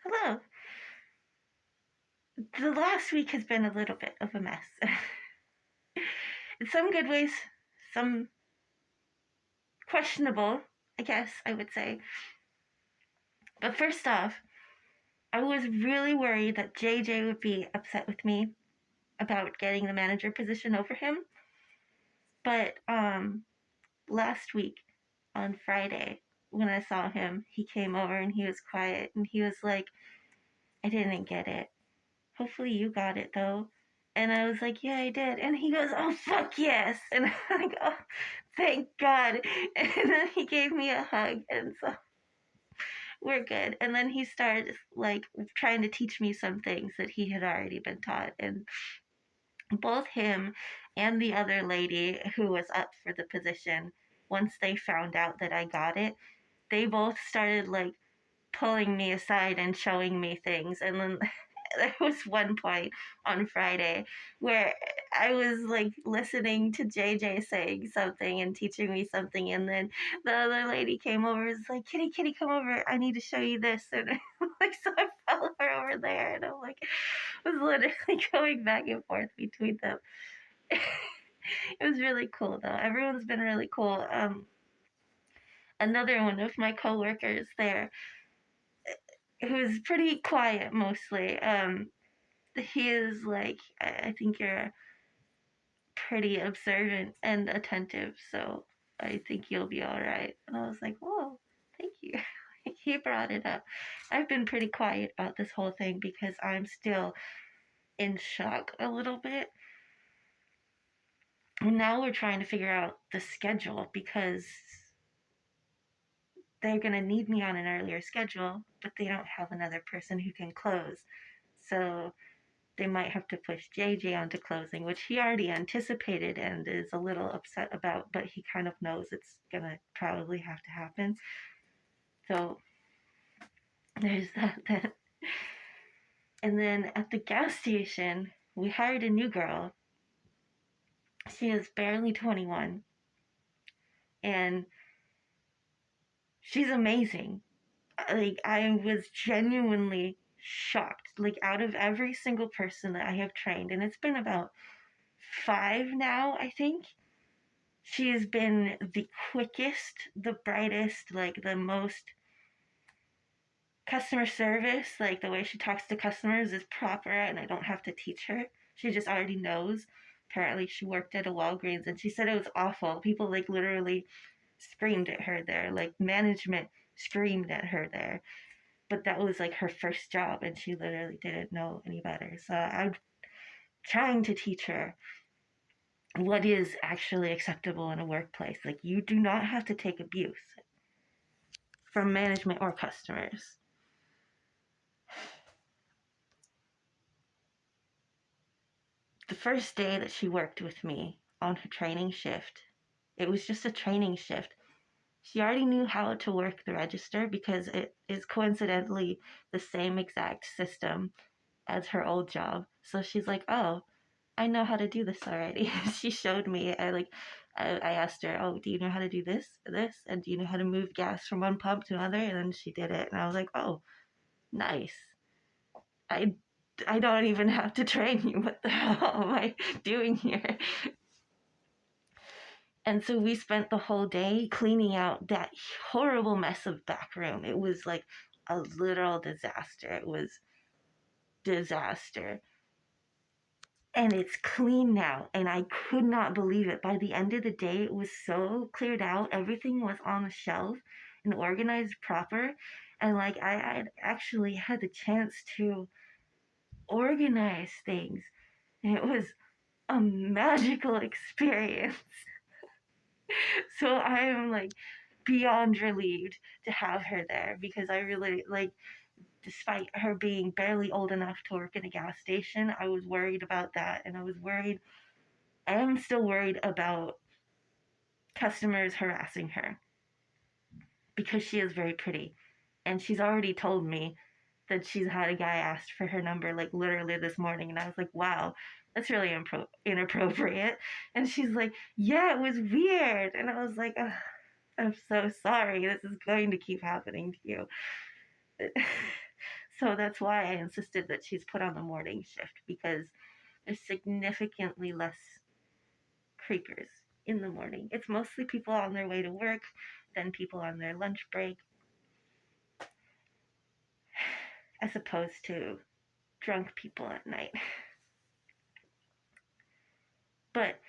Hello. The last week has been a little bit of a mess. In some good ways, some questionable, I guess I would say. But first off, I was really worried that JJ would be upset with me about getting the manager position over him. But last week on Friday, when I saw him, he came over and he was quiet and he was like, I didn't get it. Hopefully you got it though. And I was like, yeah, I did. And he goes, oh, fuck yes. And I'm like, oh, thank God. And then he gave me a hug. And so we're good. And then he started like trying to teach me some things that he had already been taught. And both him and the other lady who was up for the position, once they found out that I got it, they both started like pulling me aside and showing me things. And then there was one point on Friday where I was like listening to JJ saying something and teaching me something, and then the other lady came over and was like, Kitty, Kitty, come over. I need to show you this. And like, so I followed her over there, and I'm like, was literally going back and forth between them. It was really cool though. Everyone's been really cool. Another one of my coworkers there, who's pretty quiet mostly. He is like, I think you're pretty observant and attentive, so I think you'll be all right. And I was like, whoa, thank you. He brought it up. I've been pretty quiet about this whole thing because I'm still in shock a little bit. And now we're trying to figure out the schedule because they're going to need me on an earlier schedule, but they don't have another person who can close. So they might have to push JJ onto closing, which he already anticipated and is a little upset about, but he kind of knows it's gonna probably have to happen. So there's that then. And then at the gas station, we hired a new girl. She is barely 21 and she's amazing. Like, I was genuinely shocked. Like, out of every single person that I have trained, and it's been about 5 now, I think, she has been the quickest, the brightest, like the most customer service. Like, the way she talks to customers is proper, and I don't have to teach her. She just already knows. Apparently, she worked at a Walgreens, and she said it was awful. People like literally screamed at her there. Like, management screamed at her there. But that was like her first job, and she literally didn't know any better. So I'm trying to teach her what is actually acceptable in a workplace. Like, you do not have to take abuse from management or customers. The first day that she worked with me on her training shift, it was just a training shift. She already knew how to work the register because it is coincidentally the same exact system as her old job. So she's like, oh, I know how to do this already. She showed me. I asked her, oh, do you know how to do this, and do you know how to move gas from one pump to another? And then she did it, and I was like, oh, nice. I I don't even have to train you. What the hell am I doing here? And so we spent the whole day cleaning out that horrible mess of back room. It was like a literal disaster. It was disaster. And it's clean now, and I could not believe it. By the end of the day, it was so cleared out. Everything was on the shelf and organized proper. And like, I had actually had the chance to organize things. And it was a magical experience. So I am like beyond relieved to have her there because I really like, despite her being barely old enough to work in a gas station, I was worried about that. And I am still worried about customers harassing her because she is very pretty. And she's already told me that she's had a guy ask for her number like literally this morning. And I was like, wow, that's really inappropriate. And she's like, yeah, it was weird. And I was like, oh, I'm so sorry. This is going to keep happening to you. So that's why I insisted that she's put on the morning shift, because there's significantly less creepers in the morning. It's mostly people on their way to work, then people on their lunch break, as opposed to drunk people at night. But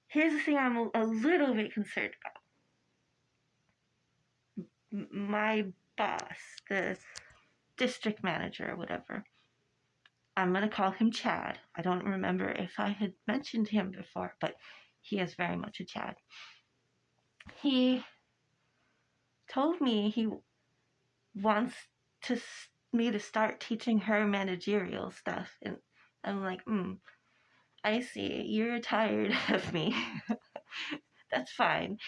here's the thing I'm a little bit concerned about. My boss, the district manager or whatever, I'm going to call him Chad. I don't remember if I had mentioned him before, but he is very much a Chad. He told me he wants to me to start teaching her managerial stuff, and I'm like, I see, you're tired of me. That's fine,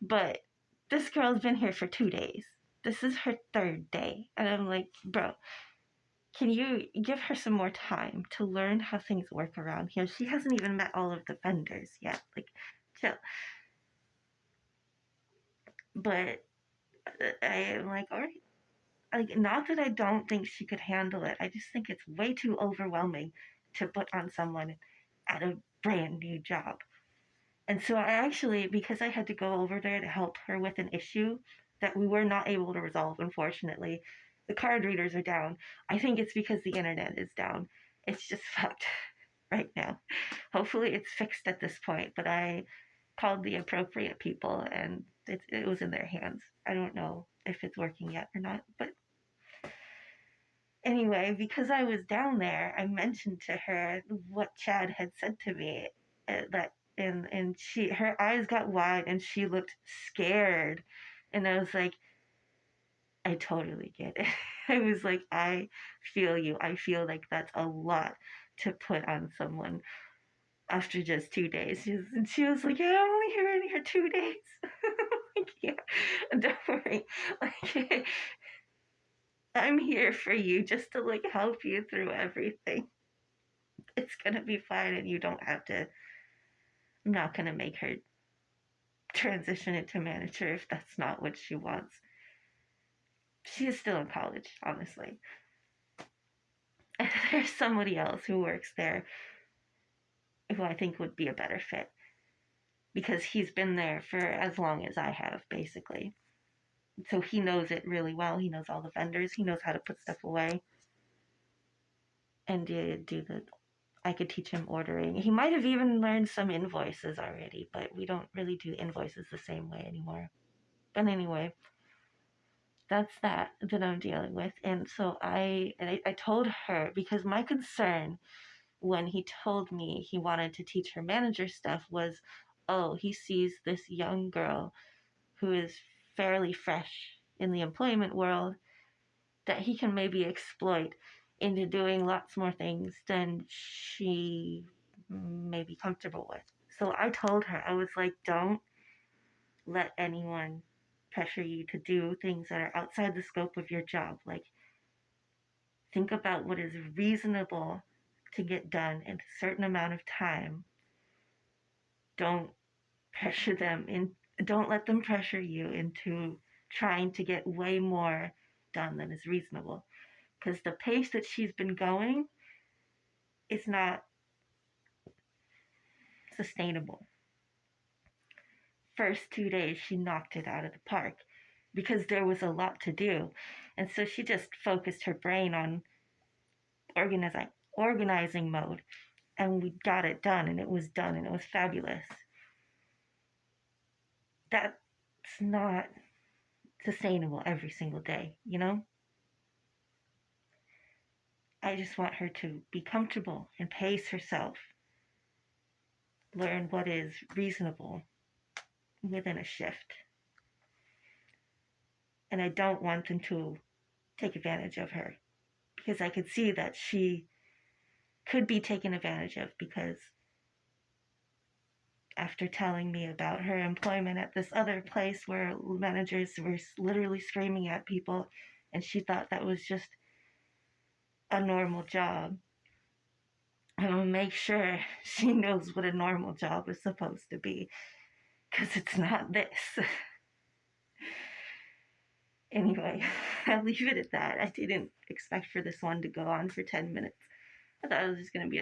but this girl's been here for 2 days. This is her third day, and I'm like, bro, can you give her some more time to learn how things work around here? She hasn't even met all of the vendors yet. Like, chill. But I am like, all right. Like, not that I don't think she could handle it. I just think it's way too overwhelming to put on someone at a brand new job. And so I actually, because I had to go over there to help her with an issue that we were not able to resolve, unfortunately. The card readers are down. I think it's because the internet is down. It's just fucked right now. Hopefully it's fixed at this point, but I called the appropriate people and it was in their hands. I don't know if it's working yet or not, but anyway, because I was down there, I mentioned to her what Chad had said to me, that and she, her eyes got wide and she looked scared, and I was like, I totally get it. I was like, I feel you. I feel like that's a lot to put on someone after just 2 days. And she was like, yeah, I'm only here 2 days. Like, yeah, don't worry. Like, I'm here for you, just to like help you through everything. It's gonna be fine, and you don't have to. I'm not gonna make her transition into manager if that's not what she wants. She is still in college, honestly. And there's somebody else who works there who I think would be a better fit, because he's been there for as long as I have, basically. So he knows it really well. He knows all the vendors. He knows how to put stuff away and do the. I could teach him ordering. He might have even learned some invoices already, but we don't really do invoices the same way anymore. But anyway, that's that I'm dealing with. And so I told her, because my concern when he told me he wanted to teach her manager stuff was, oh, he sees this young girl who is fairly fresh in the employment world that he can maybe exploit into doing lots more things than she may be comfortable with. So I told her, I was like, don't let anyone pressure you to do things that are outside the scope of your job. Like, think about what is reasonable to get done in a certain amount of time. Don't pressure them in, don't let them pressure you into trying to get way more done than is reasonable. Because the pace that she's been going is not sustainable. First 2 days, she knocked it out of the park because there was a lot to do. And so she just focused her brain on organizing mode. And we got it done, and it was done, and it was fabulous. That's not sustainable every single day, you know? I just want her to be comfortable and pace herself, learn what is reasonable within a shift. And I don't want them to take advantage of her, because I could see that she could be taken advantage of, because after telling me about her employment at this other place where managers were literally screaming at people and she thought that was just a normal job, I'm gonna make sure she knows what a normal job is supposed to be, because it's not this. Anyway, I'll leave it at that. I didn't expect for this one to go on for 10 minutes. I thought it was just going to be